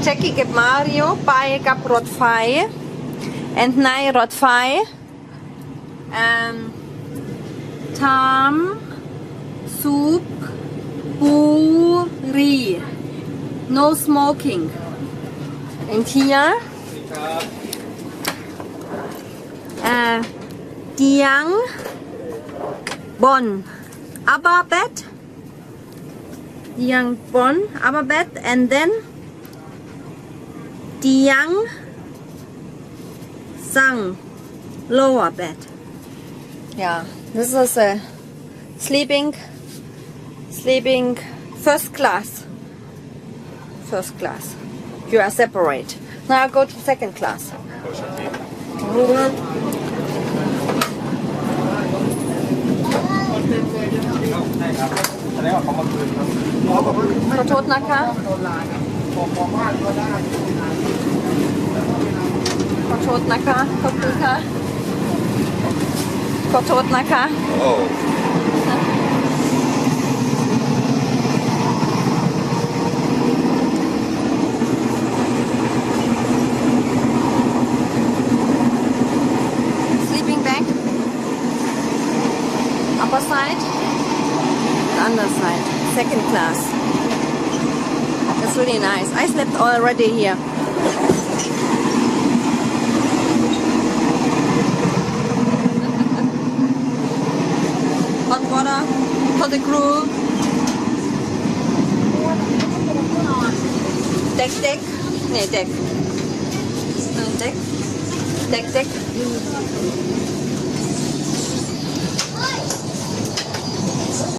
แจ็คกี้กับมาริโอไปกับรถไฟ and ในรถไฟทำซุปปูรี no smoking and here เตียงบน upper bed เตียงบน upper bed and then เตียงsang lower bed. Yeah, this is a sleeping first class. You are separate. Now I go to second class. ขอโทษนะคะขอโทษนะคะขอบคุณค่ะขอโทษนะคะ Sleeping bag upper side the under side second class. It's really nice. I slept already here. Hot water for the crew. Deck. No, deck. Deck.